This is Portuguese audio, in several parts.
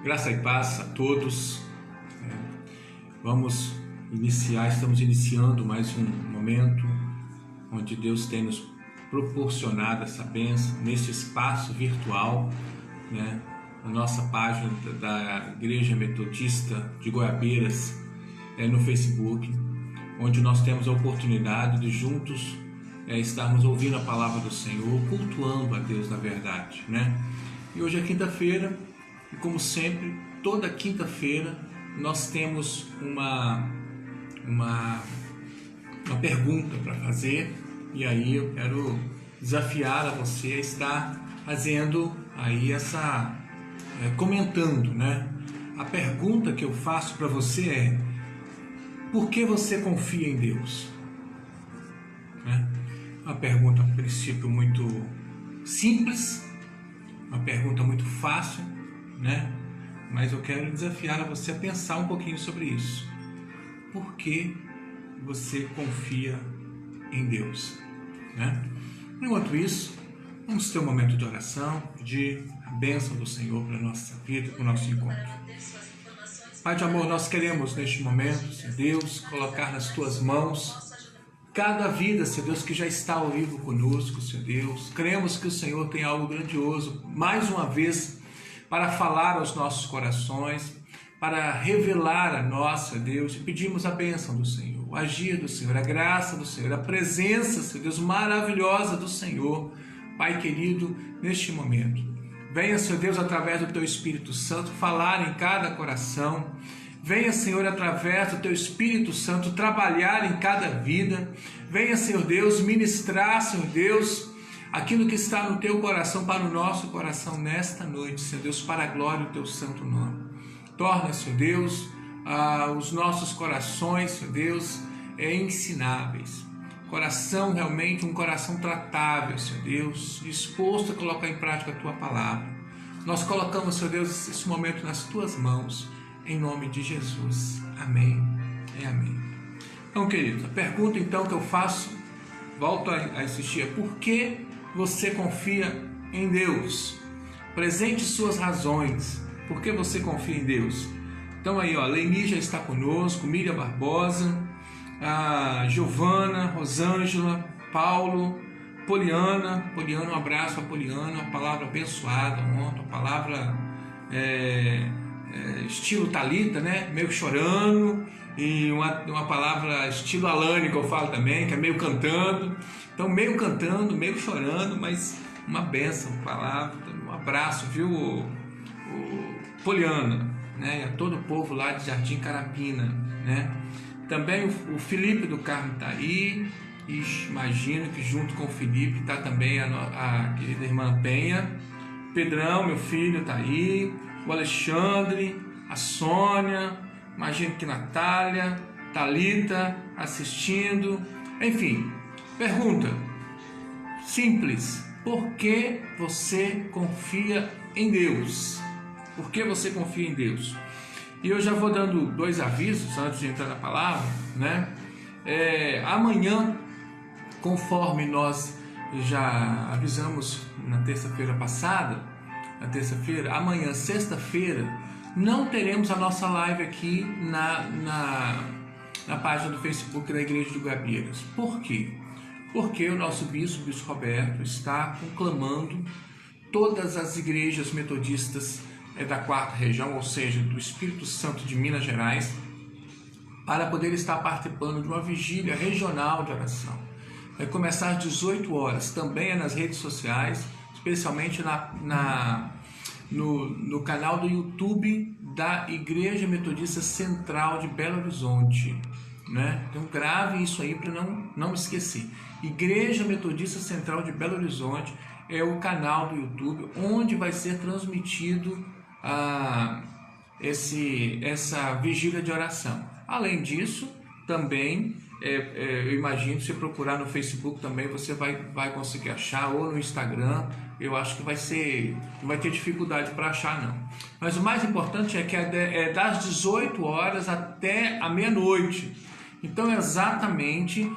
Graça e paz a todos. Vamos iniciar, estamos iniciando mais um momento onde Deus tem nos proporcionado essa bênção neste espaço virtual, na nossa página da Igreja Metodista de Goiabeiras, no Facebook, onde nós temos a oportunidade de juntos estarmos ouvindo a palavra do Senhor, cultuando a Deus na verdade, E hoje é quinta-feira, e como sempre, toda quinta-feira nós temos uma pergunta para fazer, e aí eu quero desafiar a você a estar fazendo aí comentando, A pergunta que eu faço para você é: por que você confia em Deus? Uma pergunta, a princípio, muito simples, uma pergunta muito fácil, Mas eu quero desafiar a você a pensar um pouquinho sobre isso. Por que você confia em Deus? Enquanto isso, vamos ter um momento de oração, pedir a bênção do Senhor para a nossa vida, para o nosso encontro. Pai de amor, nós queremos neste momento, Senhor Deus, colocar nas Tuas mãos cada vida, Senhor Deus, que já está ao vivo conosco, Senhor Deus. Cremos que o Senhor tem algo grandioso, mais uma vez, para falar aos nossos corações, para revelar a nós, Senhor Deus, e pedimos a bênção do Senhor, o agir do Senhor, a graça do Senhor, a presença, Senhor Deus, maravilhosa do Senhor, Pai querido, neste momento. Venha, Senhor Deus, através do Teu Espírito Santo, falar em cada coração. Venha, Senhor, através do Teu Espírito Santo, trabalhar em cada vida. Venha, Senhor Deus, ministrar, Senhor Deus, aquilo que está no Teu coração para o nosso coração nesta noite, Senhor Deus, para a glória do Teu santo nome. Torna, Senhor Deus, os nossos corações, Senhor Deus, ensináveis. Coração realmente, um coração tratável, Senhor Deus, disposto a colocar em prática a Tua palavra. Nós colocamos, Senhor Deus, esse momento nas Tuas mãos, em nome de Jesus. Amém e amém. Então, queridos, a pergunta então que eu faço, volto a insistir, é: por que você confia em Deus? Apresente suas razões. Por que você confia em Deus? Então aí, Leini já está conosco, Miriam Barbosa, a Giovana, Rosângela, Paulo, Poliana, um abraço a Poliana, uma palavra abençoada ontem, uma palavra estilo Thalita, meio chorando, e uma palavra estilo Alane que eu falo também, que é meio cantando. Então, meio cantando, meio chorando, mas uma bênção, palavra, um abraço, viu, Poliana, e a todo o povo lá de Jardim Carapina, Também o Felipe do Carmo está aí, e imagino que junto com o Felipe está também a querida irmã Penha. Pedrão, meu filho, está aí, o Alexandre, a Sônia, imagino que Natália, Thalita assistindo, enfim. Pergunta simples: por que você confia em Deus? Por que você confia em Deus? E eu já vou dando dois avisos antes de entrar na palavra, Amanhã, conforme nós já avisamos na terça-feira passada, amanhã, sexta-feira, não teremos a nossa live aqui na página do Facebook da Igreja de Goiabeiras. Por quê? Porque o nosso bispo Roberto, está conclamando todas as igrejas metodistas da quarta região, ou seja, do Espírito Santo de Minas Gerais, para poder estar participando de uma vigília regional de oração. Vai começar às 18 horas, também nas redes sociais, especialmente no canal do YouTube da Igreja Metodista Central de Belo Horizonte. Então grave isso aí para não esquecer. Igreja Metodista Central de Belo Horizonte é o canal do YouTube onde vai ser transmitido essa vigília de oração. Além disso, também eu imagino, se procurar no Facebook também você vai conseguir achar, ou no Instagram. Eu acho que não vai ter dificuldade para achar, não. Mas o mais importante é que é das 18 horas até a meia-noite. Então exatamente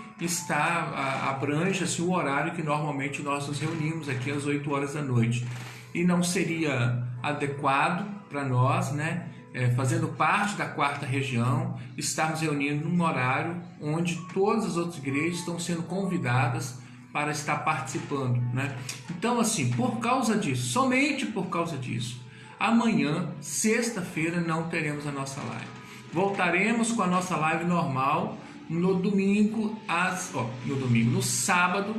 abrange o horário que normalmente nós nos reunimos aqui às 8 horas da noite. E não seria adequado para nós, né? Fazendo parte da 4ª região, estarmos reunindo num horário onde todas as outras igrejas estão sendo convidadas para estar participando, né? Então, assim, por causa disso, somente por causa disso, amanhã, sexta-feira, não teremos a nossa live. Voltaremos com a nossa live normal no domingo, no sábado,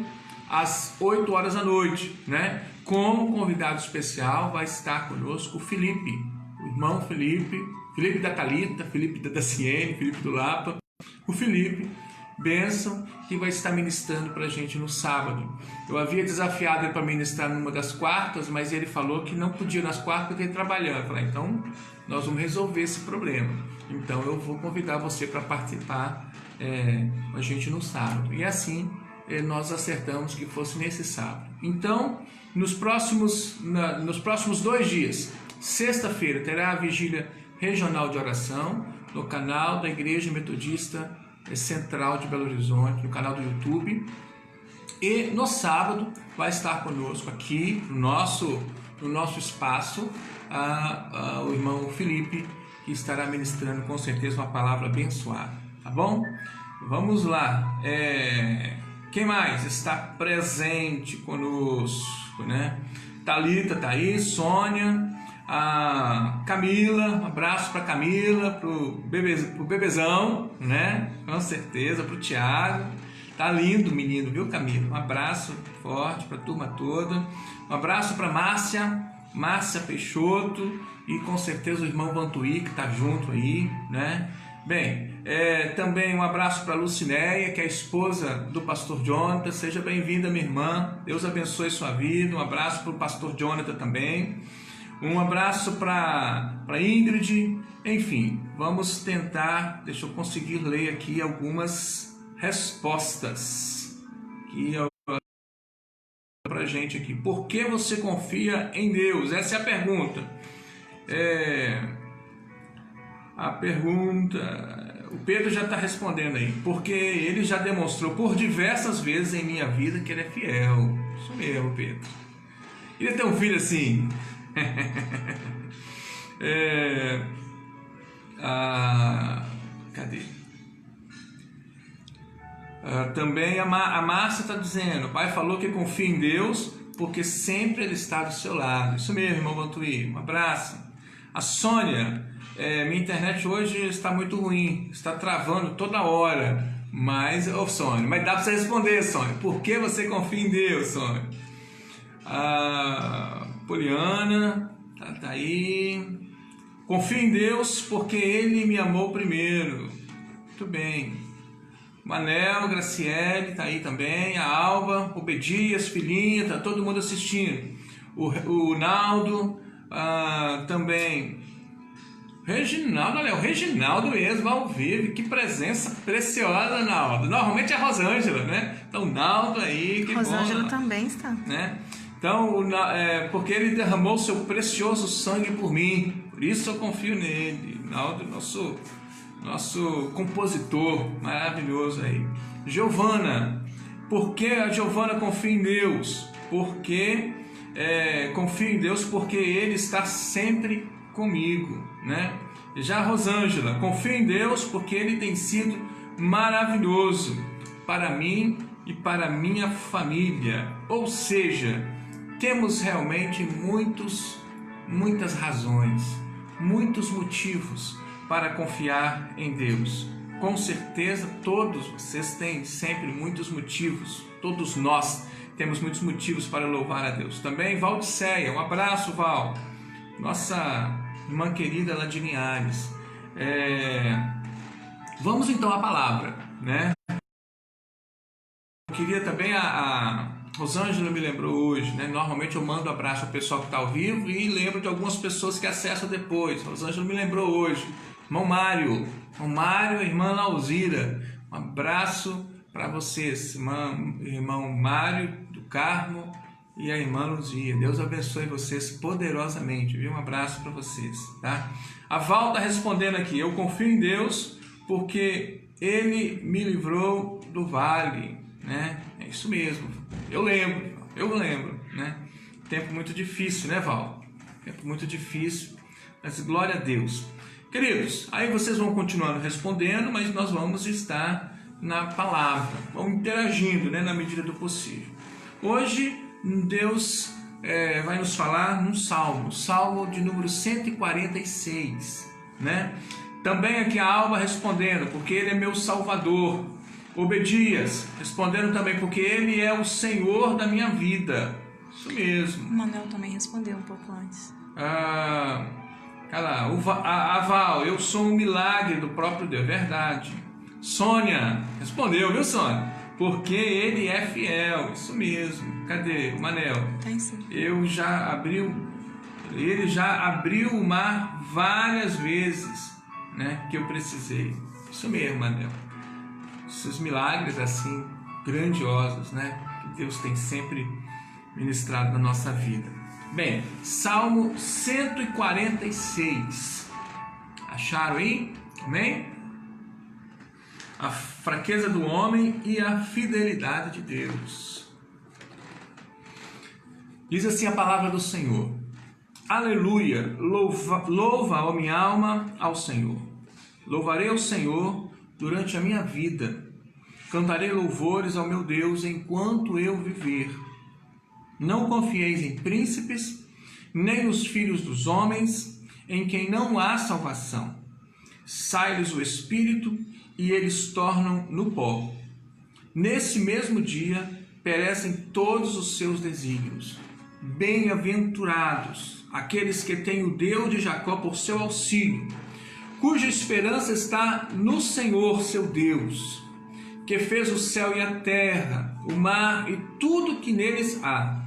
às 8 horas da noite, né? Como convidado especial vai estar conosco o Felipe, o irmão Felipe da Thalita, Felipe da Daciene, Felipe do Lapa, o Felipe Benção, que vai estar ministrando para a gente no sábado. Eu havia desafiado ele para ministrar numa das quartas, mas ele falou que não podia nas quartas porque ele trabalhando. Eu falei, então nós vamos resolver esse problema. Então eu vou convidar você para participar com a gente no sábado. E assim nós acertamos que fosse nesse sábado. Então, nos próximos 2 dias, sexta-feira, terá a vigília regional de oração no canal da Igreja Metodista Central de Belo Horizonte, no canal do YouTube. E no sábado vai estar conosco aqui no nosso espaço o irmão Felipe, que estará ministrando com certeza uma palavra abençoada, tá bom? Vamos lá. Quem mais está presente conosco, né? Thalita tá aí, Sônia, a Camila, um abraço para Camila, pro bebezão, né? Com certeza, pro Tiago. Tá lindo o menino, viu, Camila? Um abraço forte para a turma toda. Um abraço para Márcia Peixoto e com certeza o irmão Vantuí, que tá junto aí, né? Bem, também um abraço para a Lucinéia, que é a esposa do pastor Jonathan. Seja bem-vinda, minha irmã. Deus abençoe sua vida. Um abraço para o pastor Jonathan também. Um abraço para Ingrid. Enfim, vamos tentar. Deixa eu conseguir ler aqui algumas respostas que para a gente aqui. Por que você confia em Deus? Essa é a pergunta. A pergunta, o Pedro já está respondendo aí, porque ele já demonstrou por diversas vezes em minha vida que ele é fiel. Isso mesmo, Pedro. Queria ter um filho assim. Cadê? Também a Márcia está dizendo, o pai falou que confia em Deus porque sempre ele está do seu lado. Isso mesmo, irmão Bantuí, um abraço. A Sônia, minha internet hoje está muito ruim, está travando toda hora, mas, Sônia, mas dá para você responder, Sônia, por que você confia em Deus, Sônia? A Poliana, tá aí, confio em Deus porque Ele me amou primeiro. Muito bem. Manel, Graciele, tá aí também, a Alba, o Bedias, filhinha, tá todo mundo assistindo. O Naldo, também. Reginaldo, olha, o Reginaldo mesmo ao vivo, que presença preciosa, Naldo. Normalmente é a Rosângela, né? Então, Naldo aí, que Rosângela bom, também está. Né? Então, porque ele derramou seu precioso sangue por mim, por isso eu confio nele. Naldo, nosso compositor maravilhoso aí. Giovana, por que a Giovana confia em Deus? Porque confio em Deus porque Ele está sempre comigo, né? Já a Rosângela, confio em Deus porque Ele tem sido maravilhoso para mim e para minha família. Ou seja, temos realmente muitas razões, muitos motivos para confiar em Deus. Com certeza todos vocês têm sempre muitos motivos, todos nós temos muitos motivos para louvar a Deus. Também Valdiceia, um abraço, Val, nossa irmã querida lá de Linhares. Vamos então à palavra, né? Eu queria também, a Rosângela me lembrou hoje, né? Normalmente eu mando abraço ao pessoal que está ao vivo e lembro de algumas pessoas que acessam depois. Rosângela me lembrou hoje. Irmão Mário, a irmã Lauzira, um abraço para vocês, irmão Mário do Carmo e a irmã Luzia. Deus abençoe vocês poderosamente, viu? Um abraço para vocês, tá? A Val está respondendo aqui, eu confio em Deus porque Ele me livrou do vale, né? É isso mesmo, eu lembro, né? Tempo muito difícil, né, Val? é muito difícil, mas glória a Deus. Queridos, aí vocês vão continuando respondendo, mas nós vamos estar na palavra, vamos interagindo, né, na medida do possível. Hoje, Deus vai nos falar num salmo de número 146, né? Também aqui a Alba respondendo, porque Ele é meu Salvador. Obedias, respondendo também, porque Ele é o Senhor da minha vida. Isso mesmo. O Manuel também respondeu um pouco antes. A Val, eu sou um milagre do próprio Deus. Verdade. Sônia, respondeu, viu, Sônia? Porque Ele é fiel. Isso mesmo. Cadê o Manel? Tem sim. Ele já abriu o mar várias vezes, né, que eu precisei. Isso mesmo, Manel. Esses milagres assim grandiosos, né, que Deus tem sempre ministrado na nossa vida. Bem, Salmo 146. Acharam aí? Amém? A fraqueza do homem e a fidelidade de Deus. Diz assim a palavra do Senhor: Aleluia, louva, ó minha alma, ao Senhor. Louvarei ao Senhor durante a minha vida. Cantarei louvores ao meu Deus enquanto eu viver. Não confieis em príncipes, nem nos filhos dos homens, em quem não há salvação. Sai-lhes o espírito e eles tornam no pó. Nesse mesmo dia perecem todos os seus desígnios. Bem-aventurados aqueles que têm o Deus de Jacó por seu auxílio, cuja esperança está no Senhor seu Deus, que fez o céu e a terra, o mar e tudo que neles há,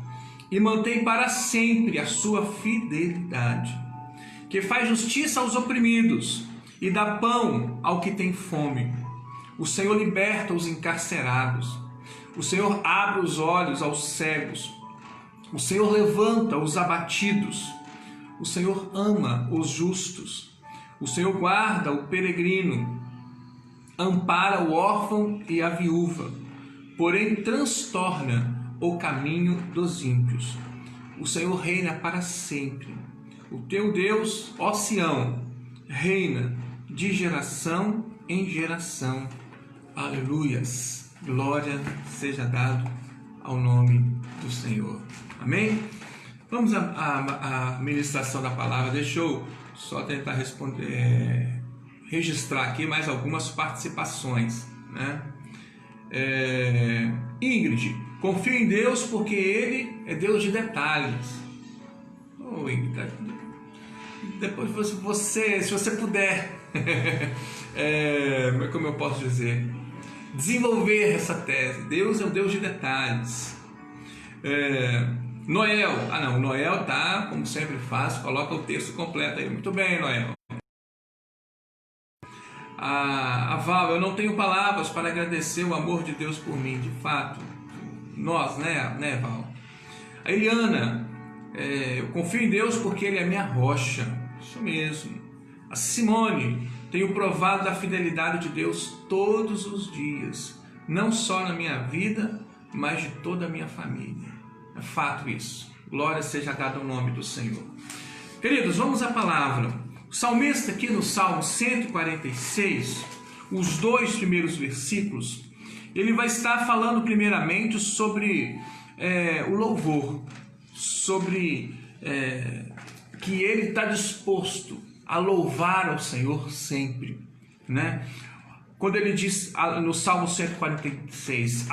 e mantém para sempre a sua fidelidade, que faz justiça aos oprimidos e dá pão ao que tem fome. O Senhor liberta os encarcerados, o Senhor abre os olhos aos cegos, o Senhor levanta os abatidos, o Senhor ama os justos, o Senhor guarda o peregrino, ampara o órfão e a viúva, porém transtorna o caminho dos ímpios. O Senhor reina para sempre. O teu Deus, ó Sião, reina de geração em geração. Aleluias. Glória seja dado ao nome do Senhor. Amém? Vamos à ministração da palavra. Deixa eu só tentar registrar aqui mais algumas participações, né? Ingrid, confio em Deus porque Ele é Deus de detalhes. Oh, Ingrid, depois você, se você puder, como eu posso dizer, desenvolver essa tese. Deus é o Deus de detalhes. Noel, Noel tá, como sempre faz, coloca o texto completo aí. Muito bem, Noel. A Val, eu não tenho palavras para agradecer o amor de Deus por mim, de fato. Nós, né, Val? A Eliana, eu confio em Deus porque Ele é minha rocha. Isso mesmo. A Simone, tenho provado da fidelidade de Deus todos os dias, não só na minha vida, mas de toda a minha família. É fato isso. Glória seja dada ao nome do Senhor. Queridos, vamos à palavra. O salmista aqui no Salmo 146, os 2 primeiros versículos, ele vai estar falando primeiramente sobre o louvor, sobre que ele está disposto a louvar ao Senhor sempre, né? Quando ele diz no Salmo 146,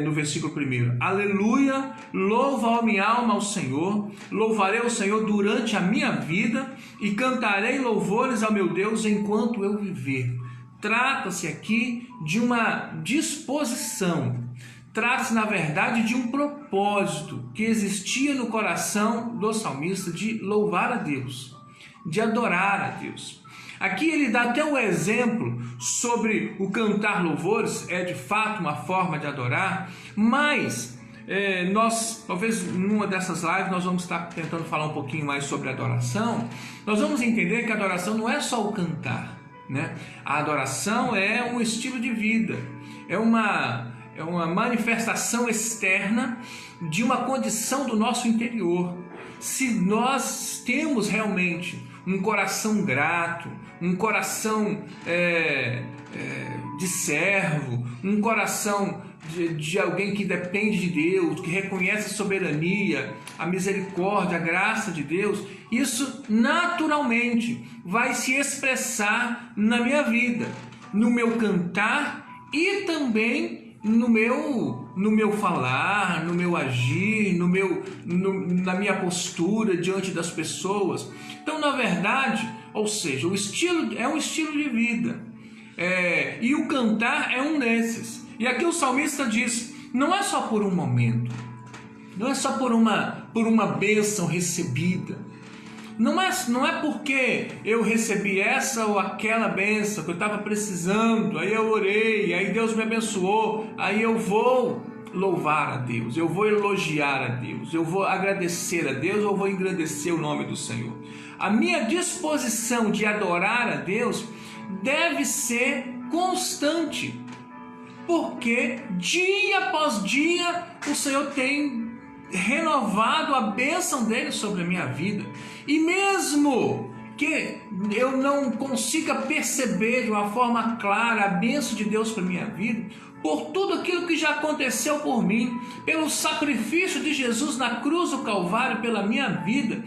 no versículo 1, Aleluia, louva a minha alma ao Senhor, louvarei o Senhor durante a minha vida e cantarei louvores ao meu Deus enquanto eu viver. Trata-se aqui de uma disposição, trata-se na verdade de um propósito que existia no coração do salmista de louvar a Deus, de adorar a Deus. Aqui ele dá até um exemplo sobre o cantar louvores, é de fato uma forma de adorar, mas nós, talvez numa dessas lives, nós vamos estar tentando falar um pouquinho mais sobre adoração. Nós vamos entender que a adoração não é só o cantar, né? A adoração é um estilo de vida, é uma manifestação externa de uma condição do nosso interior. se nós temos realmente um coração grato, um coração de servo, um coração de alguém que depende de Deus, que reconhece a soberania, a misericórdia, a graça de Deus, isso naturalmente vai se expressar na minha vida, no meu cantar e também no meu falar, no meu agir, na minha postura diante das pessoas. Então, na verdade, ou seja, o estilo é um estilo de vida, e o cantar é um desses. E aqui o salmista diz, não é só por um momento, não é só por uma bênção recebida, não é porque eu recebi essa ou aquela bênção que eu estava precisando, aí eu orei, aí Deus me abençoou, aí eu vou louvar a Deus, eu vou elogiar a Deus, eu vou agradecer a Deus, eu vou engrandecer o nome do Senhor. A minha disposição de adorar a Deus deve ser constante, porque dia após dia o Senhor tem renovado a bênção dele sobre a minha vida. E mesmo que eu não consiga perceber de uma forma clara a bênção de Deus para a minha vida, por tudo aquilo que já aconteceu por mim, pelo sacrifício de Jesus na cruz do Calvário pela minha vida,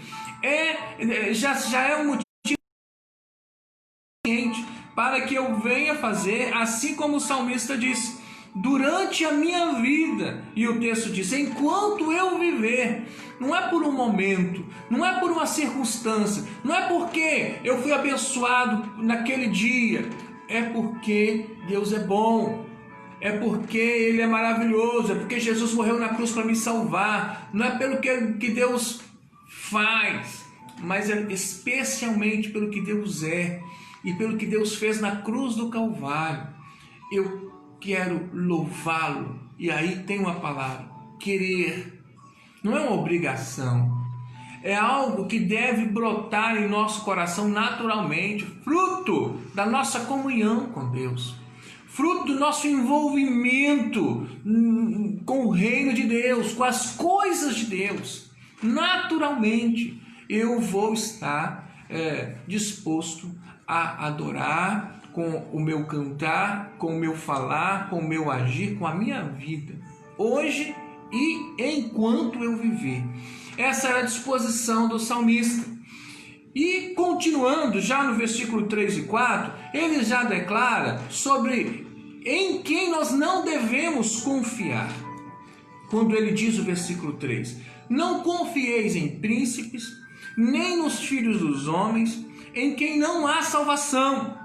já é um motivo para que eu venha fazer, assim como o salmista diz, durante a minha vida. E o texto diz, enquanto eu viver. Não é por um momento, não é por uma circunstância, não é porque eu fui abençoado naquele dia, é porque Deus é bom, é porque Ele é maravilhoso, é porque Jesus morreu na cruz para me salvar. Não é pelo que Deus faz, mas é especialmente pelo que Deus é e pelo que Deus fez na cruz do Calvário. Eu quero louvá-lo. E aí tem uma palavra, querer. Não é uma obrigação, é algo que deve brotar em nosso coração naturalmente, fruto da nossa comunhão com Deus, fruto do nosso envolvimento com o reino de Deus, com as coisas de Deus. Naturalmente eu vou estar disposto a adorar com o meu cantar, com o meu falar, com o meu agir, com a minha vida, hoje e enquanto eu viver. Essa era a disposição do salmista. E continuando, já no versículo 3 e 4, ele já declara sobre em quem nós não devemos confiar. Quando ele diz o versículo 3, não confieis em príncipes, nem nos filhos dos homens, em quem não há salvação.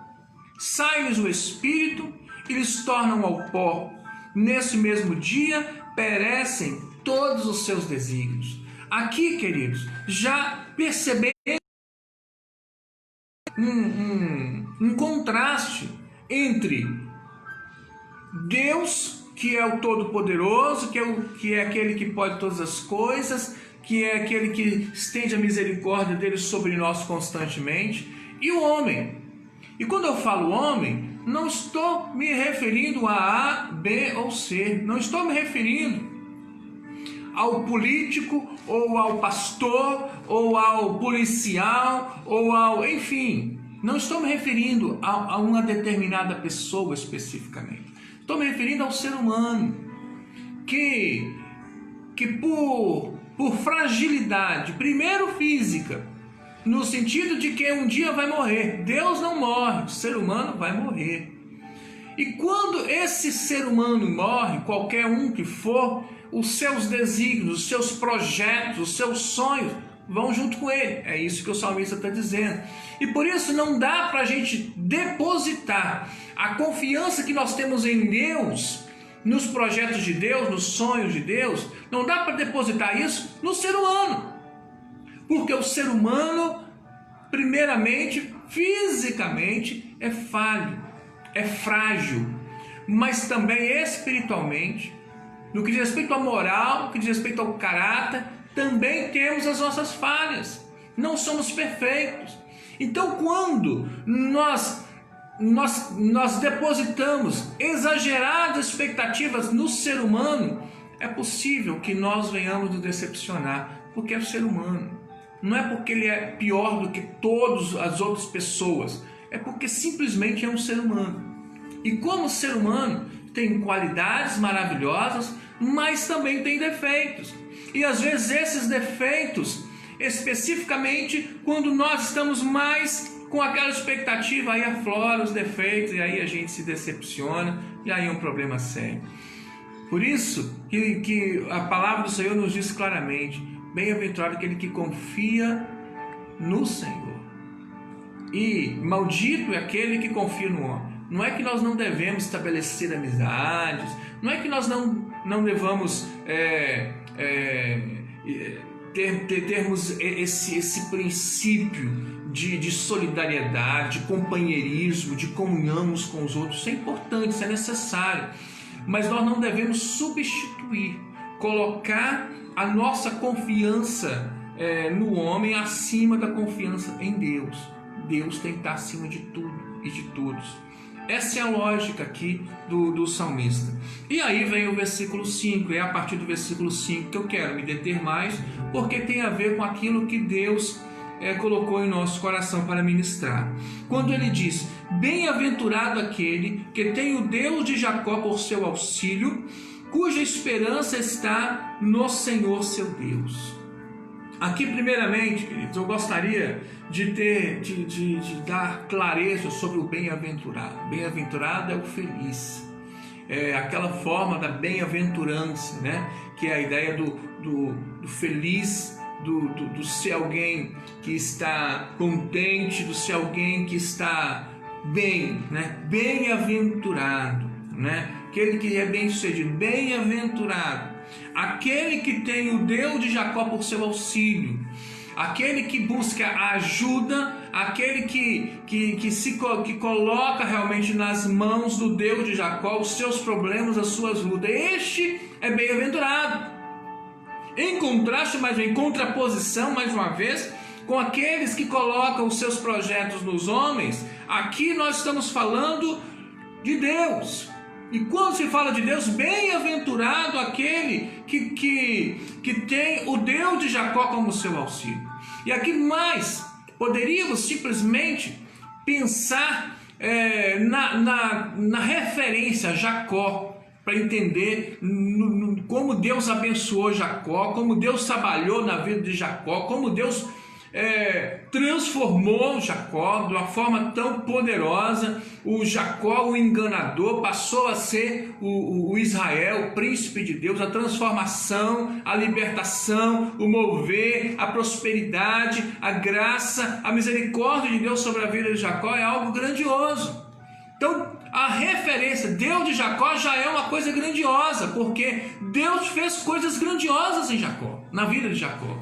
Sai-lhes o espírito e lhes tornam ao pó. Nesse mesmo dia perecem todos os seus desígnios. Aqui, queridos, já percebemos um contraste entre Deus, que é o Todo-Poderoso, que é aquele que pode todas as coisas, que é aquele que estende a misericórdia dele sobre nós constantemente, e o homem. E quando eu falo homem, não estou me referindo a A, B ou C, não estou me referindo ao político, ou ao pastor, ou ao policial, enfim, não estou me referindo a uma determinada pessoa especificamente. Estou me referindo ao ser humano, que por fragilidade, primeiro física, no sentido de que um dia vai morrer. Deus não morre, o ser humano vai morrer. E quando esse ser humano morre, qualquer um que for, os seus desígnios, os seus projetos, os seus sonhos vão junto com ele. É isso que o salmista está dizendo. E por isso não dá para a gente depositar a confiança que nós temos em Deus, nos projetos de Deus, nos sonhos de Deus, não dá para depositar isso no ser humano. Porque o ser humano, primeiramente, fisicamente, é falho, é frágil, mas também espiritualmente, no que diz respeito à moral, no que diz respeito ao caráter, também temos as nossas falhas, não somos perfeitos. Então, quando nós depositamos exageradas expectativas no ser humano, é possível que nós venhamos nos decepcionar, porque é o ser humano. não é porque ele é pior do que todas as outras pessoas, é porque simplesmente é um ser humano. E como ser humano, tem qualidades maravilhosas, mas também tem defeitos. E às vezes esses defeitos, especificamente quando nós estamos mais com aquela expectativa, aí aflora os defeitos e aí a gente se decepciona e aí é um problema sério. Por isso que a palavra do Senhor nos diz claramente: bem-aventurado aquele que confia no Senhor, e maldito é aquele que confia no homem. Não é que nós não devemos estabelecer amizades, não é que nós não devamos termos esse princípio de solidariedade, de companheirismo, de comunhão uns com os outros. Isso é importante, isso é necessário. Mas nós não devemos substituir, colocar a nossa confiança no homem acima da confiança em Deus. Deus tem que estar acima de tudo e de todos. Essa é a lógica aqui do salmista. E aí vem o versículo 5, é a partir do versículo 5 que eu quero me deter mais, porque tem a ver com aquilo que Deus colocou em nosso coração para ministrar. Quando ele diz: bem-aventurado aquele que tem o Deus de Jacó por seu auxílio, cuja esperança está no Senhor seu Deus. Aqui, primeiramente, queridos, eu gostaria de dar clareza sobre o bem-aventurado. Bem-aventurado é o feliz. É aquela forma da bem-aventurança, né? Que é a ideia do feliz, do ser alguém que está contente, do ser alguém que está bem, né? Bem-aventurado, né? Aquele que é bem-sucedido, bem-aventurado. Aquele que tem o Deus de Jacó por seu auxílio, aquele que busca ajuda, aquele que coloca realmente nas mãos do Deus de Jacó os seus problemas, as suas lutas. Este é bem-aventurado. Em contraste, em contraposição, mais uma vez, com aqueles que colocam os seus projetos nos homens, aqui nós estamos falando de Deus. E quando se fala de Deus, bem-aventurado aquele que tem o Deus de Jacó como seu auxílio. E aqui mais, poderíamos simplesmente pensar na referência a Jacó, para entender como Deus abençoou Jacó, como Deus trabalhou na vida de Jacó, como Deus transformou Jacó de uma forma tão poderosa. O Jacó, o enganador, passou a ser o Israel, o príncipe de Deus. A transformação, a libertação, o mover, a prosperidade, a graça, a misericórdia de Deus sobre a vida de Jacó é algo grandioso. Então, a referência, Deus de Jacó, já é uma coisa grandiosa, porque Deus fez coisas grandiosas em Jacó, na vida de Jacó.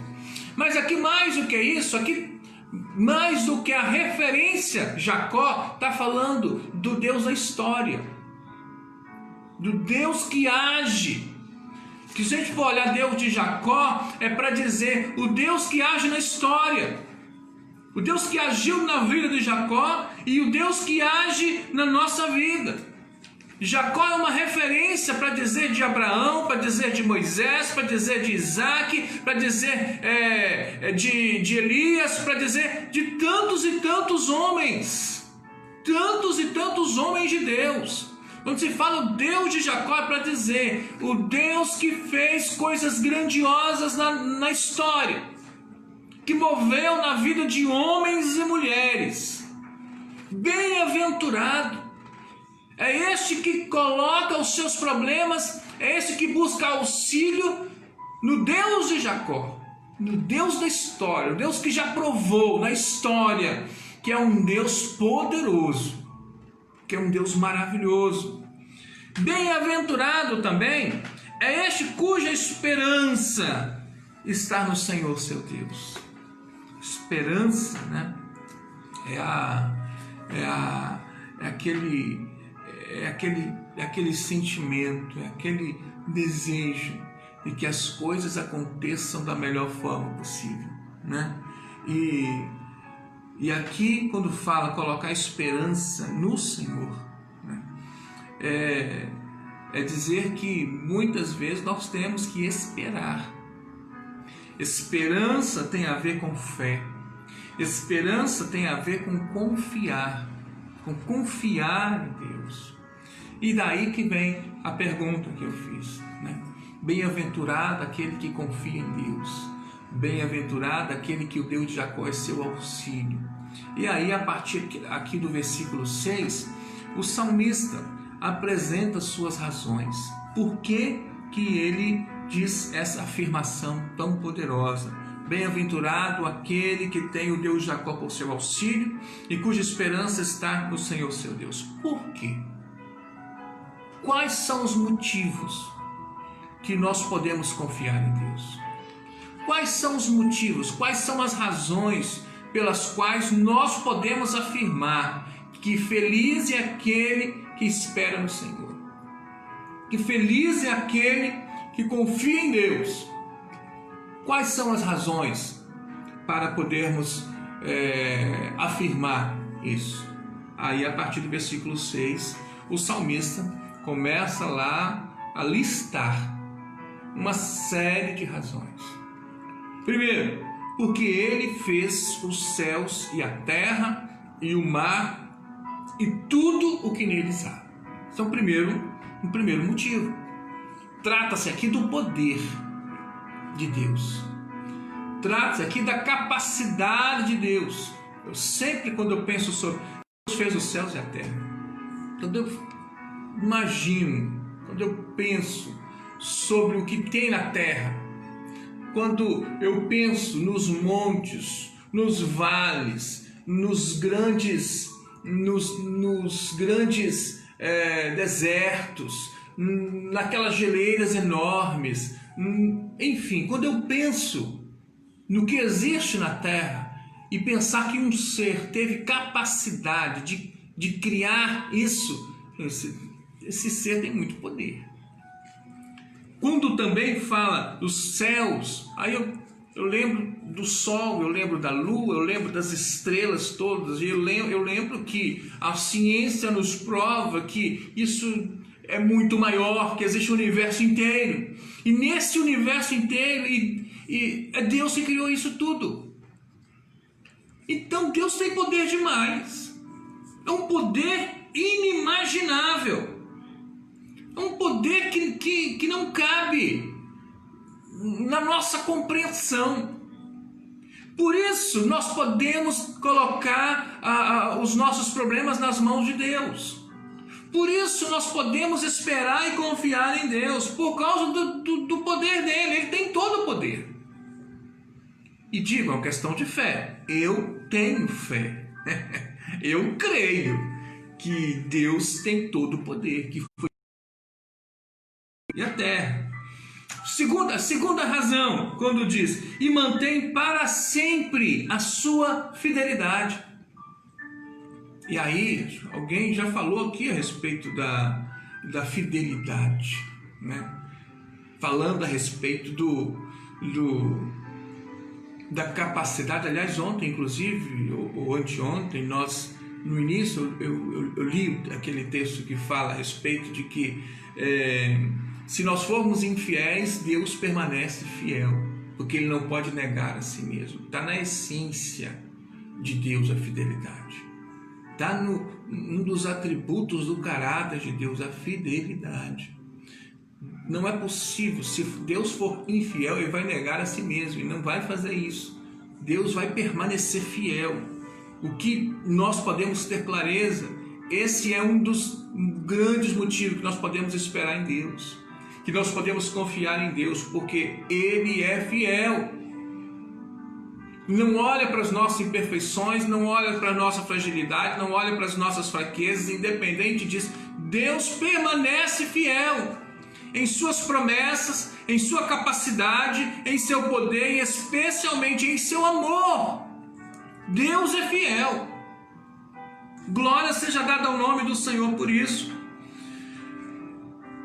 Mas aqui mais do que isso, aqui mais do que a referência, Jacó está falando do Deus da história, do Deus que age. Que se a gente for olhar Deus de Jacó, é para dizer o Deus que age na história, o Deus que agiu na vida de Jacó e o Deus que age na nossa vida. Jacó é uma referência para dizer de Abraão, para dizer de Moisés, para dizer de Isaac, para dizer de Elias, para dizer de tantos e tantos homens de Deus. Quando se fala o Deus de Jacó, é para dizer o Deus que fez coisas grandiosas na história, que moveu na vida de homens e mulheres. Bem-aventurado é este que coloca os seus problemas, é este que busca auxílio no Deus de Jacó, no Deus da história, o Deus que já provou na história que é um Deus poderoso, que é um Deus maravilhoso. Bem-aventurado também é este cuja esperança está no Senhor seu Deus. Esperança, né? É aquele sentimento, é aquele desejo de que as coisas aconteçam da melhor forma possível, né? E aqui, quando fala colocar esperança no Senhor, né? É dizer que muitas vezes nós temos que esperar. Esperança tem a ver com fé. Esperança tem a ver com confiar em Deus. E daí que vem a pergunta que eu fiz, né? Bem-aventurado aquele que confia em Deus. Bem-aventurado aquele que o Deus de Jacó é seu auxílio. E aí, a partir aqui do versículo 6, o salmista apresenta suas razões. Por que ele diz essa afirmação tão poderosa? Bem-aventurado aquele que tem o Deus de Jacó por seu auxílio e cuja esperança está no Senhor seu Deus. Por quê? Quais são os motivos que nós podemos confiar em Deus? Quais são os motivos, quais são as razões pelas quais nós podemos afirmar que feliz é aquele que espera no Senhor? Que feliz é aquele que confia em Deus. Quais são as razões para podermos afirmar isso? Aí, a partir do versículo 6, o salmista começa lá a listar uma série de razões. Primeiro, porque ele fez os céus e a terra e o mar e tudo o que neles há. Esse é um primeiro motivo. Trata-se aqui do poder de Deus. Trata-se aqui da capacidade de Deus. Eu sempre, quando eu penso sobre Deus fez os céus e a terra, quando eu imagino, quando eu penso sobre o que tem na terra, quando eu penso nos montes, nos vales, nos grandes desertos, naquelas geleiras enormes, enfim, quando eu penso no que existe na terra e pensar que um ser teve capacidade de criar isso, esse ser tem muito poder. Quando também fala dos céus, aí eu lembro do sol, eu lembro da lua, eu lembro das estrelas todas, e eu lembro que a ciência nos prova que isso é muito maior, que existe o universo inteiro. E nesse universo inteiro, é Deus que criou isso tudo. Então Deus tem poder demais. É um poder inimaginável. É um poder que não cabe na nossa compreensão. Por isso, nós podemos colocar os nossos problemas nas mãos de Deus. Por isso, nós podemos esperar e confiar em Deus, por causa do poder dele. Ele tem todo o poder. E digo, é uma questão de fé. Eu tenho fé. Eu creio que Deus tem todo o poder, que foi e a terra. Segunda razão, quando diz, e mantém para sempre a sua fidelidade. E aí, alguém já falou aqui a respeito da fidelidade, né? Falando a respeito da capacidade. Aliás, ontem, inclusive, ou anteontem, nós, no início, eu li aquele texto que fala a respeito de que se nós formos infiéis, Deus permanece fiel, porque Ele não pode negar a si mesmo. Está na essência de Deus a fidelidade. Está num dos atributos do caráter de Deus, a fidelidade. Não é possível, se Deus for infiel, Ele vai negar a si mesmo, e não vai fazer isso. Deus vai permanecer fiel. O que nós podemos ter clareza, esse é um dos grandes motivos que nós podemos esperar em Deus, que nós podemos confiar em Deus, porque Ele é fiel. Não olha para as nossas imperfeições, não olha para a nossa fragilidade, não olha para as nossas fraquezas, independente disso, Deus permanece fiel em suas promessas, em sua capacidade, em seu poder e especialmente em seu amor. Deus é fiel. Glória seja dada ao nome do Senhor por isso.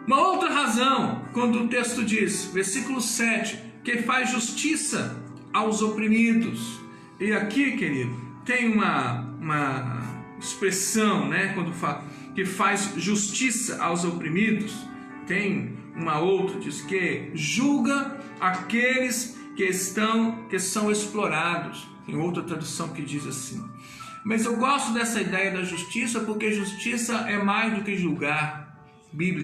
Uma outra razão, quando o texto diz, versículo 7, que faz justiça aos oprimidos. E aqui, querido, tem uma expressão, né, quando fala que faz justiça aos oprimidos. Tem uma outra, diz que julga aqueles que são explorados. Tem outra tradução que diz assim. Mas eu gosto dessa ideia da justiça, porque justiça é mais do que julgar. Bíblia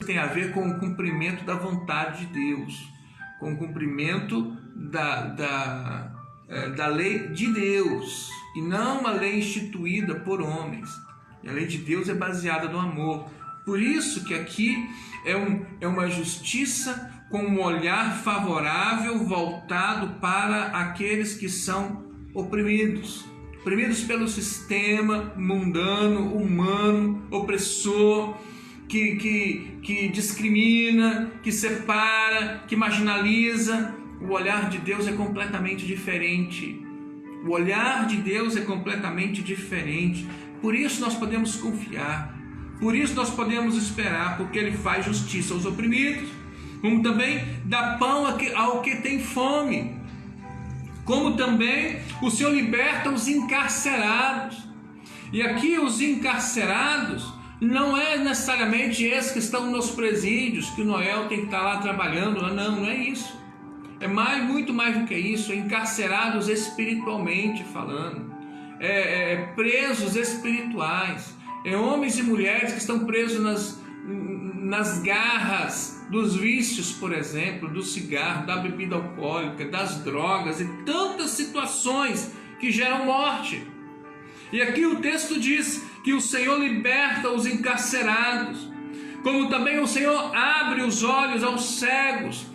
tem a ver com o cumprimento da vontade de Deus, com o cumprimento da lei de Deus, e não uma lei instituída por homens. E a lei de Deus é baseada no amor. Por isso que aqui é uma justiça com um olhar favorável voltado para aqueles que são oprimidos pelo sistema mundano, humano, opressor, que discrimina, que separa, que marginaliza. O olhar de Deus é completamente diferente. O olhar de Deus é completamente diferente. Por isso nós podemos confiar, por isso nós podemos esperar, porque Ele faz justiça aos oprimidos, como também dá pão ao que tem fome, como também o Senhor liberta os encarcerados. E aqui os encarcerados não é necessariamente esses que estão nos presídios, que o Noel tem que estar lá trabalhando, não é isso. É muito mais do que isso, é encarcerados espiritualmente falando, presos espirituais, homens e mulheres que estão presos nas garras dos vícios, por exemplo, do cigarro, da bebida alcoólica, das drogas e tantas situações que geram morte. E aqui o texto diz que o Senhor liberta os encarcerados, como também o Senhor abre os olhos aos cegos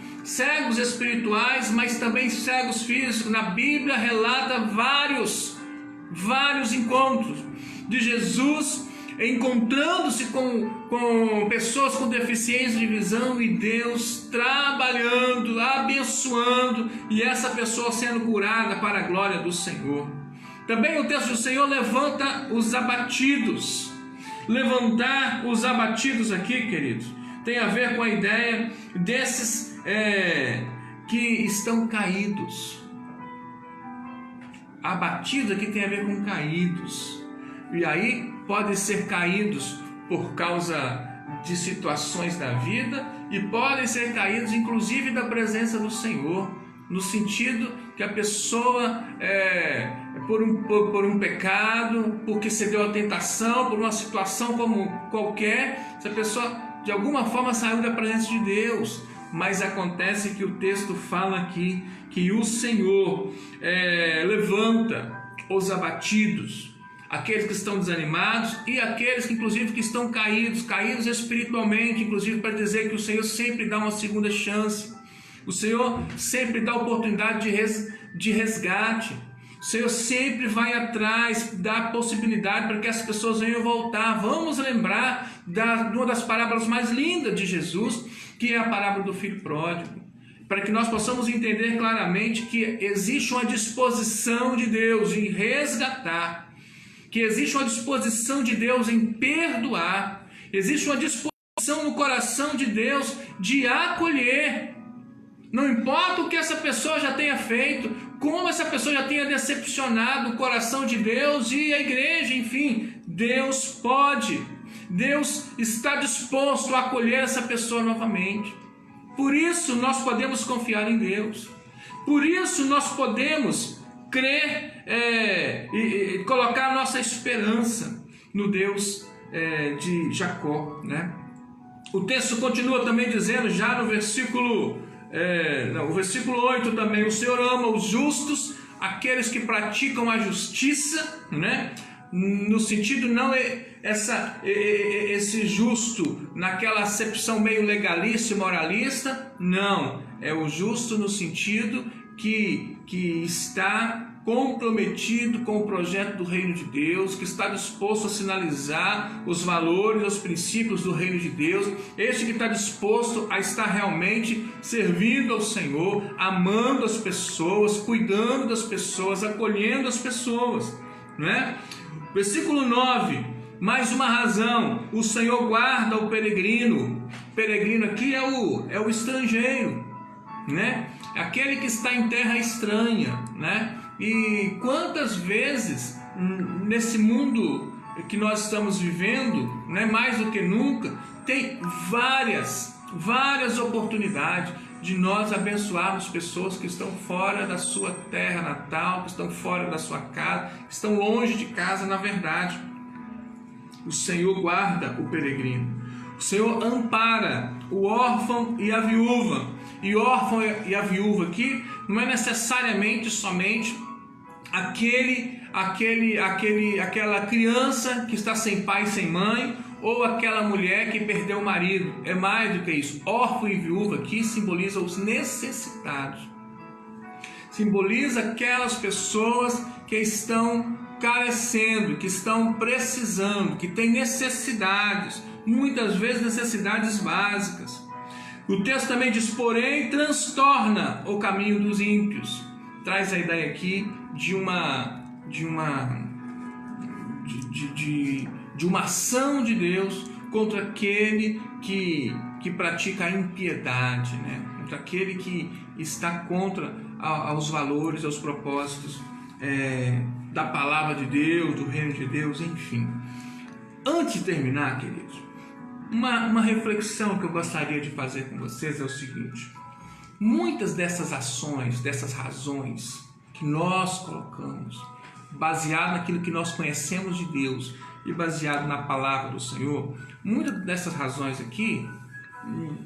espirituais, mas também cegos físicos. Na Bíblia relata vários encontros de Jesus encontrando-se com pessoas com deficiência de visão, e Deus trabalhando, abençoando, e essa pessoa sendo curada para a glória do Senhor. Também o texto do Senhor levanta os abatidos. Levantar os abatidos aqui, queridos, tem a ver com a ideia desses que estão caídos. Abatidos aqui tem a ver com caídos. E aí podem ser caídos por causa de situações da vida, e podem ser caídos inclusive da presença do Senhor, no sentido que a pessoa por um pecado, porque cedeu à tentação, por uma situação como qualquer, essa pessoa de alguma forma saiu da presença de Deus. Mas acontece que o texto fala aqui que o Senhor levanta os abatidos, aqueles que estão desanimados, e aqueles que inclusive que estão caídos espiritualmente, inclusive para dizer que o Senhor sempre dá uma segunda chance, o Senhor sempre dá oportunidade de resgate, o Senhor sempre vai atrás da possibilidade para que as pessoas venham voltar. Vamos lembrar de uma das parábolas mais lindas de Jesus, que é a parábola do filho pródigo, para que nós possamos entender claramente que existe uma disposição de Deus em resgatar, que existe uma disposição de Deus em perdoar, existe uma disposição no coração de Deus de acolher. Não importa o que essa pessoa já tenha feito, como essa pessoa já tenha decepcionado o coração de Deus e a igreja, enfim, Deus está disposto a acolher essa pessoa novamente. Por isso nós podemos confiar em Deus, por isso nós podemos crer e colocar nossa esperança no Deus de Jacó, né? O texto continua também dizendo, já no versículo 8 também: o Senhor ama os justos, aqueles que praticam a justiça, né? No sentido não esse justo naquela acepção meio legalista e moralista, não, é o justo no sentido que está comprometido com o projeto do reino de Deus, que está disposto a sinalizar os valores, os princípios do reino de Deus, este que está disposto a estar realmente servindo ao Senhor, amando as pessoas, cuidando das pessoas, acolhendo as pessoas, né? Versículo 9, mais uma razão: o Senhor guarda o peregrino. Peregrino aqui é o estrangeiro, né? Aquele que está em terra estranha, né? E quantas vezes nesse mundo que nós estamos vivendo, né, mais do que nunca, tem várias oportunidades de nós abençoarmos pessoas que estão fora da sua terra natal, que estão fora da sua casa, que estão longe de casa, na verdade. O Senhor guarda o peregrino. O Senhor ampara o órfão e a viúva. E o órfão e a viúva aqui não é necessariamente somente aquela criança que está sem pai e sem mãe, ou aquela mulher que perdeu o marido. É mais do que isso. Órfão e viúva aqui simboliza os necessitados. Simboliza aquelas pessoas que estão carecendo, que estão precisando, que têm necessidades, muitas vezes necessidades básicas. O texto também diz, porém, transtorna o caminho dos ímpios. Traz a ideia aqui de uma ação de Deus contra aquele que pratica a impiedade, né? Contra aquele que está contra aos valores, aos propósitos da palavra de Deus, do reino de Deus, enfim. Antes de terminar, queridos, uma reflexão que eu gostaria de fazer com vocês é o seguinte: muitas dessas ações, dessas razões que nós colocamos, baseado naquilo que nós conhecemos de Deus e baseado na palavra do Senhor, muitas dessas razões aqui,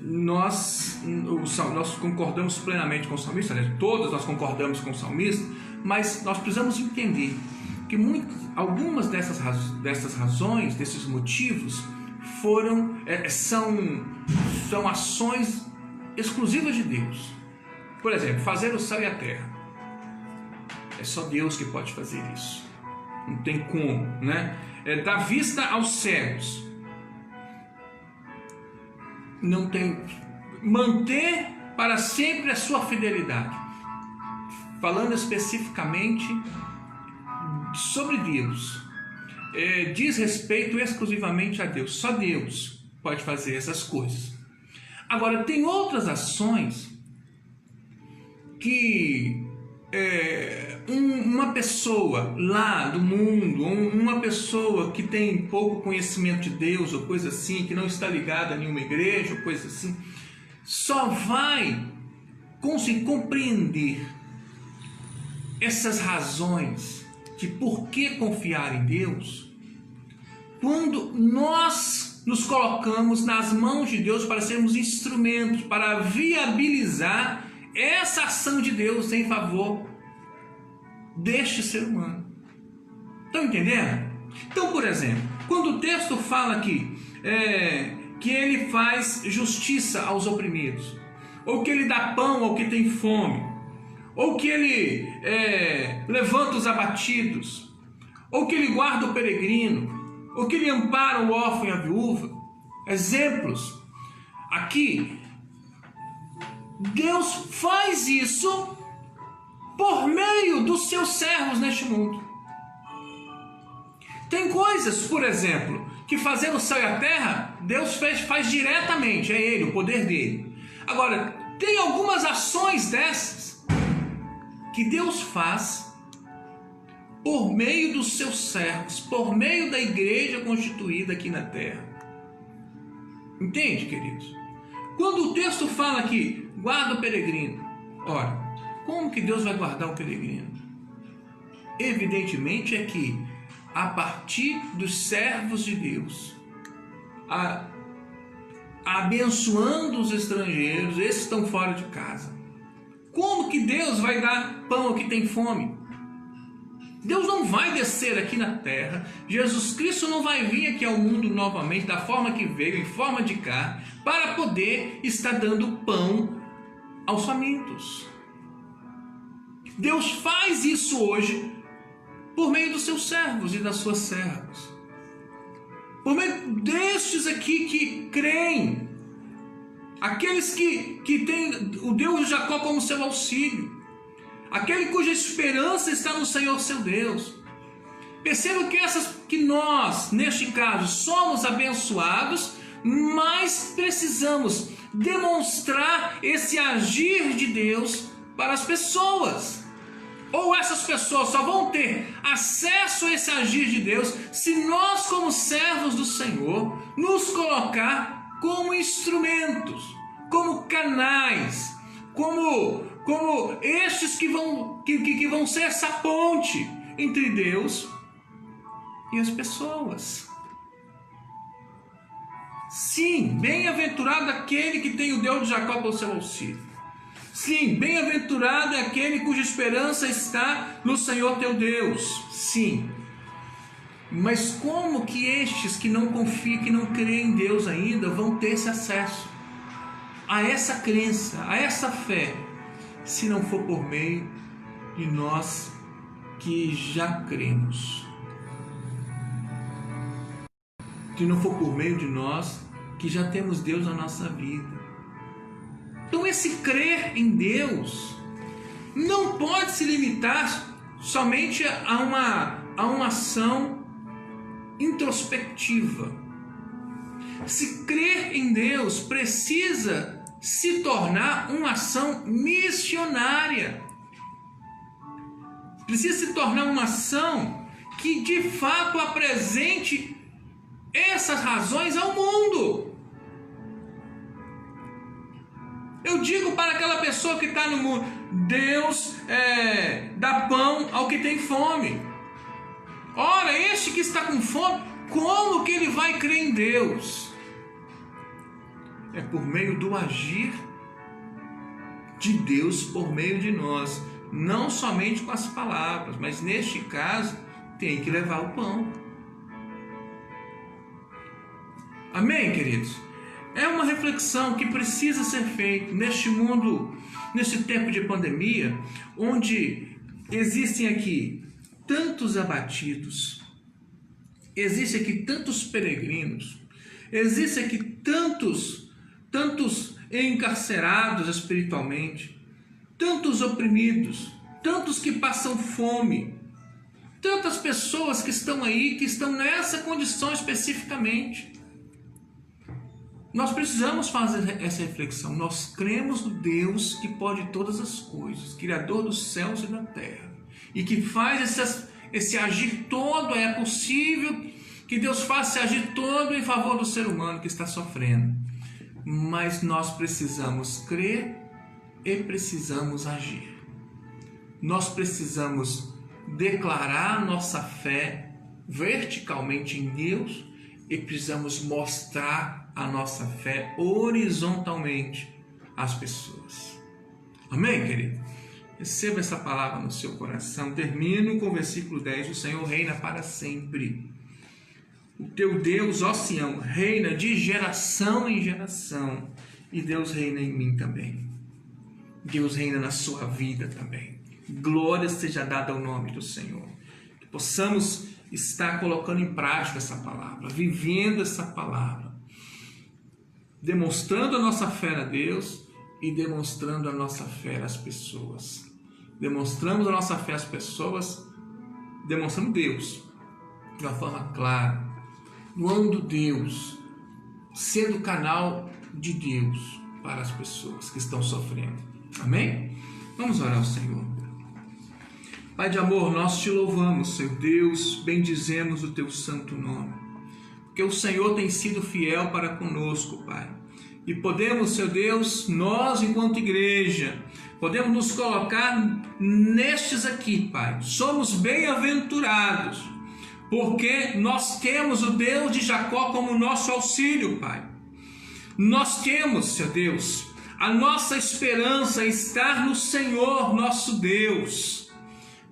nós concordamos plenamente com o salmista, né? Todas nós concordamos com o salmista, mas nós precisamos entender que algumas dessas razões, desses motivos, são ações exclusivas de Deus. Por exemplo, fazer o céu e a terra. É só Deus que pode fazer isso. Não tem como, né? Dar vista aos cegos. Não tem. Manter para sempre a sua fidelidade. Falando especificamente sobre Deus, diz respeito exclusivamente a Deus. Só Deus pode fazer essas coisas. Agora, tem outras ações que uma pessoa lá do mundo, uma pessoa que tem pouco conhecimento de Deus ou coisa assim, que não está ligada a nenhuma igreja ou coisa assim, só vai conseguir compreender essas razões de por que confiar em Deus quando nós nos colocamos nas mãos de Deus para sermos instrumentos, para viabilizar essa ação de Deus em favor deste ser humano. Estão entendendo? Então, por exemplo, quando o texto fala aqui que ele faz justiça aos oprimidos, ou que ele dá pão ao que tem fome, ou que ele levanta os abatidos, ou que ele guarda o peregrino, ou que ele ampara o órfão e a viúva, exemplos. Aqui, Deus faz isso por meio dos seus servos neste mundo. Tem coisas, por exemplo, que fazer o céu e a terra, Deus faz diretamente, é Ele, o poder dele. Agora, tem algumas ações dessas que Deus faz por meio dos seus servos, por meio da igreja constituída aqui na terra. Entende, queridos? Quando o texto fala que guarda o peregrino, ora, como que Deus vai guardar o peregrino? Evidentemente é que a partir dos servos de Deus, abençoando os estrangeiros, esses estão fora de casa. Como que Deus vai dar pão ao que tem fome? Deus não vai descer aqui na terra, Jesus Cristo não vai vir aqui ao mundo novamente da forma que veio, em forma de carne, para poder estar dando pão aos famintos. Deus faz isso hoje por meio dos seus servos e das suas servas, por meio destes aqui que creem, aqueles que têm o Deus de Jacó como seu auxílio, aquele cuja esperança está no Senhor seu Deus. Perceba que nós, neste caso, somos abençoados, mas precisamos demonstrar esse agir de Deus para as pessoas. Ou essas pessoas só vão ter acesso a esse agir de Deus se nós, como servos do Senhor, nos colocar como instrumentos, como canais, como estes que vão ser essa ponte entre Deus e as pessoas. Sim, bem-aventurado aquele que tem o Deus de Jacó por seu auxílio. Sim, bem-aventurado é aquele cuja esperança está no Senhor teu Deus. Sim. Mas como que estes que não confiam, que não creem em Deus ainda, vão ter esse acesso a essa crença, a essa fé, se não for por meio de nós que já cremos? Se não for por meio de nós que já temos Deus na nossa vida. Então esse crer em Deus não pode se limitar somente a uma ação introspectiva. Se crer em Deus precisa se tornar uma ação missionária. Precisa se tornar uma ação que de fato apresente essas razões ao mundo. Eu digo para aquela pessoa que está no mundo: Deus dá pão ao que tem fome. Ora, este que está com fome, como que ele vai crer em Deus? É por meio do agir de Deus por meio de nós, não somente com as palavras, mas neste caso tem que levar o pão. Amém, queridos? É uma reflexão que precisa ser feita neste mundo, nesse tempo de pandemia, onde existem aqui tantos abatidos, existem aqui tantos peregrinos, existem aqui tantos encarcerados espiritualmente, tantos oprimidos, tantos que passam fome, tantas pessoas que estão aí, que estão nessa condição especificamente. Nós precisamos fazer essa reflexão. Nós cremos no Deus que pode todas as coisas, Criador dos céus e da terra, e que faz esse agir todo. É possível que Deus faça esse agir todo em favor do ser humano que está sofrendo. Mas nós precisamos crer e precisamos agir. Nós precisamos declarar nossa fé verticalmente em Deus e precisamos mostrar a nossa fé horizontalmente às pessoas. Amém, querido? Receba essa palavra no seu coração. Termino com o versículo 10. O Senhor reina para sempre. O teu Deus, ó Sião, reina de geração em geração. E Deus reina em mim também. Deus reina na sua vida também. Glória seja dada ao nome do Senhor. Que possamos estar colocando em prática essa palavra, vivendo essa palavra, demonstrando a nossa fé a Deus e demonstrando a nossa fé às pessoas. Demonstramos a nossa fé às pessoas, demonstrando Deus de uma forma clara, doando Deus, sendo canal de Deus para as pessoas que estão sofrendo. Amém? Vamos orar ao Senhor. Pai de amor, nós te louvamos, Senhor Deus, bendizemos o teu santo nome, porque o Senhor tem sido fiel para conosco, Pai. E podemos, Senhor Deus, nós enquanto igreja, podemos nos colocar nestes aqui, Pai. Somos bem-aventurados, porque nós temos o Deus de Jacó como nosso auxílio, Pai. Nós temos, Senhor Deus, a nossa esperança estar no Senhor, nosso Deus.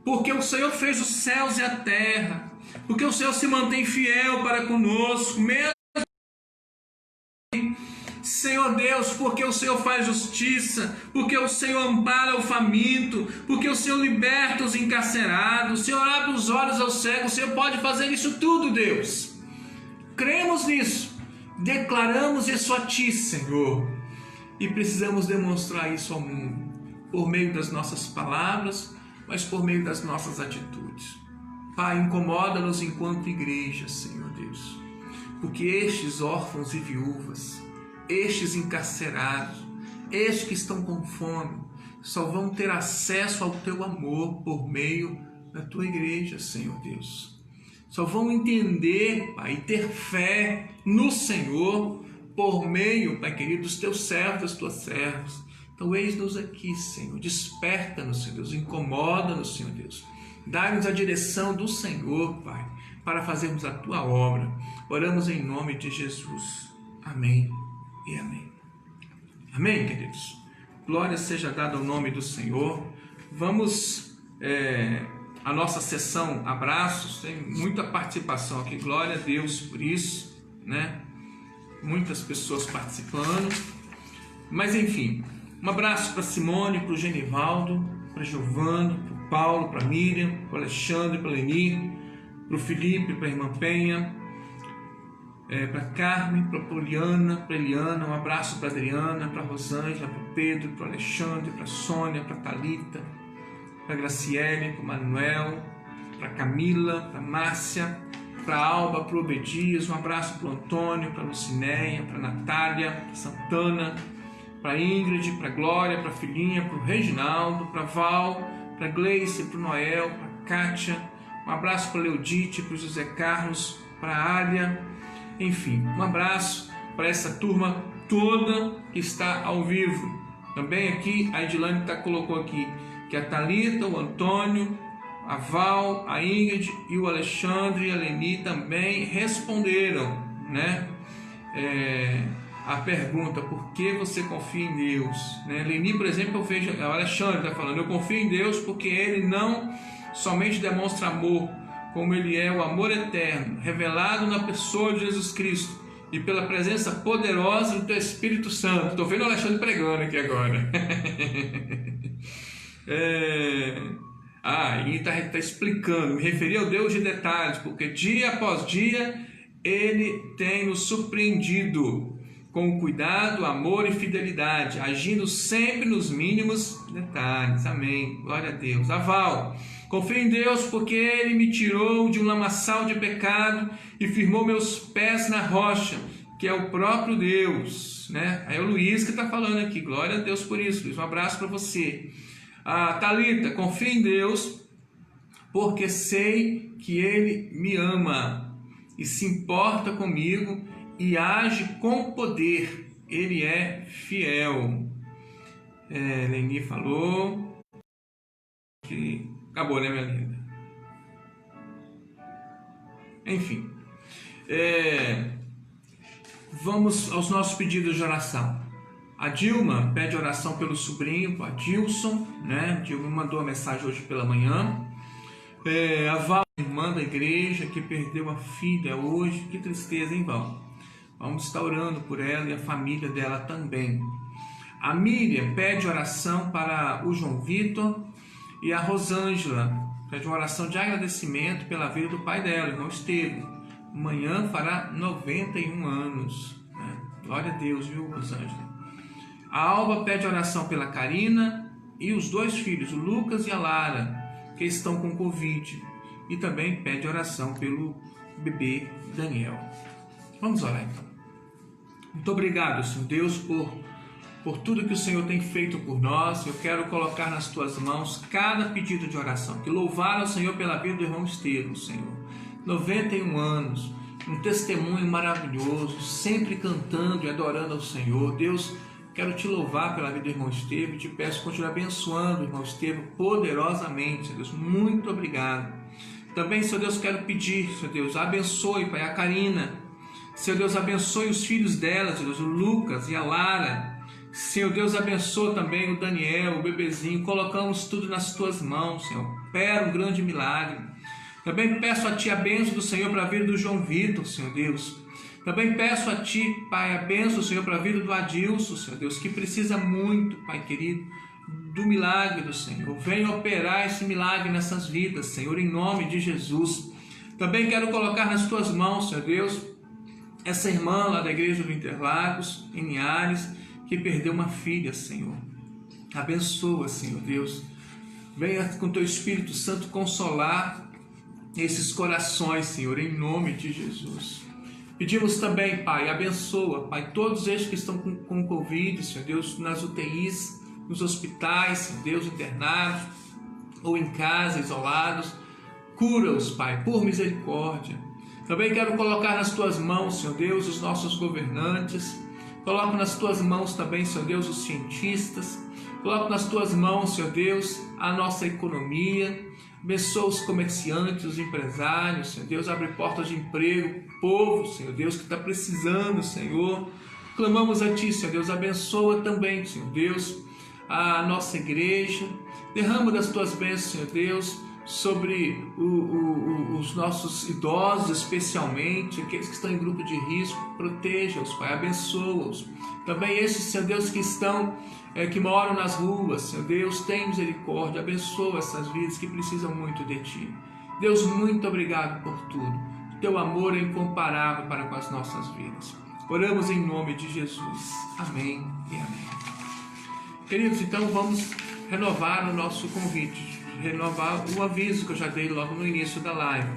Porque o Senhor fez os céus e a terra, porque o Senhor se mantém fiel para conosco, mesmo Senhor Deus, porque o Senhor faz justiça, porque o Senhor ampara o faminto, porque o Senhor liberta os encarcerados, o Senhor abre os olhos aos cegos, o Senhor pode fazer isso tudo, Deus. Cremos nisso, declaramos isso a Ti, Senhor, e precisamos demonstrar isso ao mundo, por meio das nossas palavras, mas por meio das nossas atitudes. Pai, incomoda-nos enquanto igreja, Senhor Deus, porque estes órfãos e viúvas, estes encarcerados, estes que estão com fome, só vão ter acesso ao Teu amor por meio da Tua igreja, Senhor Deus. Só vão entender, Pai, e ter fé no Senhor por meio, Pai querido, dos Teus servos, das Tuas servas, Então, eis-nos aqui, Senhor. Desperta-nos, Senhor Deus. Incomoda-nos, Senhor Deus. Dá-nos a direção do Senhor, Pai, para fazermos a Tua obra. Oramos em nome de Jesus. Amém e amém. Amém, queridos? Glória seja dada ao nome do Senhor. Vamos à nossa sessão abraços. Tem muita participação aqui. Glória a Deus por isso, né? Muitas pessoas participando. Mas, enfim, um abraço para Simone, para o Genivaldo, para Giovana, para o Paulo, para a Miriam, para o Alexandre, para a Leni, para o Felipe, para a irmã Penha, para a Carmen, para a Poliana, para a Eliana. Um abraço para a Adriana, para a Rosângela, para o Pedro, para o Alexandre, para a Sônia, para a Thalita, para a Graciele, para o Manuel, para a Camila, para a Márcia, para a Alba, para o Obedias. Um abraço para o Antônio, para a Lucinéia, para a Natália, para a Santana, para a Ingrid, para a Glória, para a Filhinha, para o Reginaldo, para a Val, para a Gleice, para o Noel, para a Kátia. Um abraço para a Leodite, para o José Carlos, para a Ália. Enfim, um abraço para essa turma toda que está ao vivo. Também aqui, a Edilane colocou aqui que a Thalita, o Antônio, a Val, a Ingrid e o Alexandre e a Leni também responderam, né? A pergunta, por que você confia em Deus? Né? Leni, por exemplo, eu vejo, o Alexandre está falando, eu confio em Deus porque Ele não somente demonstra amor, como Ele é o amor eterno, revelado na pessoa de Jesus Cristo e pela presença poderosa do Teu Espírito Santo. Estou vendo o Alexandre pregando aqui agora. E está explicando, me referi ao Deus de detalhes, porque dia após dia Ele tem nos surpreendido com cuidado, amor e fidelidade, agindo sempre nos mínimos detalhes. Amém. Glória a Deus. Aval. Confio em Deus porque Ele me tirou de um lamaçal de pecado e firmou meus pés na rocha, que é o próprio Deus. Né? Aí é o Luiz que está falando aqui. Glória a Deus por isso, Luiz. Um abraço para você. A Thalita, confio em Deus porque sei que Ele me ama e se importa comigo e age com poder. Ele é fiel. Leni falou que acabou, né, minha linda? Enfim, vamos aos nossos pedidos de oração. A Dilma pede oração pelo sobrinho, o Adilson, né? A Dilma mandou a mensagem hoje pela manhã. A Val, irmã da igreja, que perdeu a filha hoje. Que tristeza, hein, Val? Vamos estar orando por ela e a família dela também. A Miriam pede oração para o João Vitor e a Rosângela. Pede uma oração de agradecimento pela vida do pai dela, o irmão Estevam. Amanhã fará 91 anos. Né? Glória a Deus, viu, Rosângela? A Alba pede oração pela Karina e os dois filhos, o Lucas e a Lara, que estão com Covid. E também pede oração pelo bebê Daniel. Vamos orar então. Muito obrigado, Senhor Deus, por tudo que o Senhor tem feito por nós. Eu quero colocar nas Tuas mãos cada pedido de oração. Que louvar ao Senhor pela vida do irmão Estevam, Senhor. 91 anos, um testemunho maravilhoso, sempre cantando e adorando ao Senhor. Deus, quero Te louvar pela vida do irmão Estevam e Te peço que continue abençoando o irmão Estevam poderosamente, Senhor Deus. Muito obrigado. Também, Senhor Deus, quero pedir, Senhor Deus, abençoe, Pai, a Karina. Senhor Deus, abençoe os filhos dela, Senhor Deus, o Lucas e a Lara. Senhor Deus, abençoa também o Daniel, o bebezinho. Colocamos tudo nas Tuas mãos, Senhor. Opera um grande milagre. Também peço a Ti a bênção do Senhor para a vida do João Vitor, Senhor Deus. Também peço a Ti, Pai, a bênção, Senhor, para a vida do Adilson, Senhor Deus, que precisa muito, Pai querido, do milagre do Senhor. Venha operar esse milagre nessas vidas, Senhor, em nome de Jesus. Também quero colocar nas Tuas mãos, Senhor Deus, essa irmã lá da igreja do Interlagos, em Linhares, que perdeu uma filha, Senhor. Abençoa, Senhor Deus. Venha com Teu Espírito Santo consolar esses corações, Senhor, em nome de Jesus. Pedimos também, Pai, abençoa, Pai, todos estes que estão com Covid, Senhor Deus, nas UTIs, nos hospitais, Senhor Deus, internados ou em casa, isolados. Cura-os, Pai, por misericórdia. Também quero colocar nas Tuas mãos, Senhor Deus, os nossos governantes. Coloco nas Tuas mãos também, Senhor Deus, os cientistas. Coloco nas tuas mãos, Senhor Deus, a nossa economia. Abençoa os comerciantes, os empresários, Senhor Deus, abre portas de emprego, povo, Senhor Deus, que está precisando, Senhor. Clamamos a Ti, Senhor Deus, abençoa também, Senhor Deus, a nossa igreja. Derrama das Tuas bênçãos, Senhor Deus, sobre os nossos idosos, especialmente, aqueles que estão em grupo de risco. Proteja-os, Pai, abençoa-os. Também esses, Senhor Deus, que estão que moram nas ruas, Senhor Deus, tem misericórdia, abençoa essas vidas que precisam muito de Ti. Deus, muito obrigado por tudo. Teu amor é incomparável para com as nossas vidas. Oramos em nome de Jesus. Amém e amém. Queridos, então vamos renovar o nosso convite, renovar o aviso que eu já dei logo no início da live.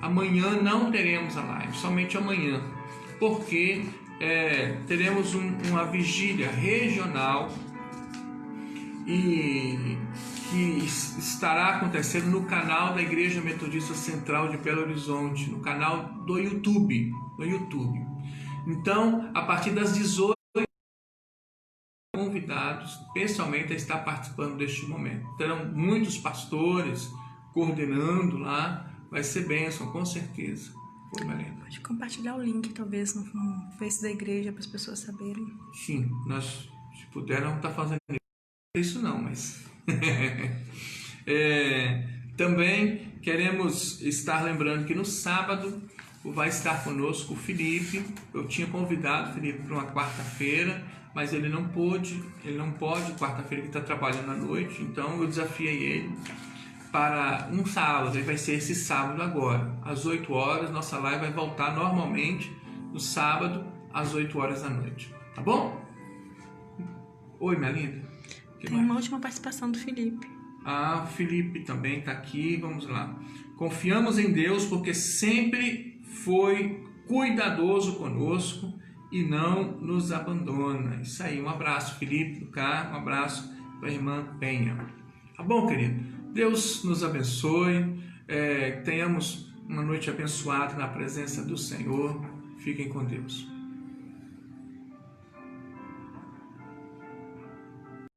Amanhã não teremos a live, somente amanhã, porque teremos uma vigília regional e que estará acontecendo no canal da Igreja Metodista Central de Belo Horizonte, no canal do YouTube. Então, a partir das 18 convidados, pessoalmente, a estar participando deste momento. Terão muitos pastores coordenando lá, vai ser bênção, com certeza. Oi, Marina. Pode compartilhar o link, talvez, no Face da igreja, para as pessoas saberem. Sim, nós, se puder, não está fazendo isso não, mas... também queremos estar lembrando que no sábado vai estar conosco o Felipe. Eu tinha convidado o Felipe para uma quarta-feira, mas ele não pôde, quarta-feira ele está trabalhando à noite, então eu desafiei ele para um sábado, e vai ser esse sábado agora, às 8 horas, nossa live vai voltar normalmente no sábado, às 8 horas da noite, tá bom? Oi, minha linda. Tem uma última participação do Felipe. Ah, Felipe também está aqui, vamos lá. Confiamos em Deus porque sempre foi cuidadoso conosco e não nos abandona. Isso aí, um abraço, Felipe, do carro, um abraço para a irmã Penha. Tá bom, querido? Deus nos abençoe, tenhamos uma noite abençoada na presença do Senhor. Fiquem com Deus.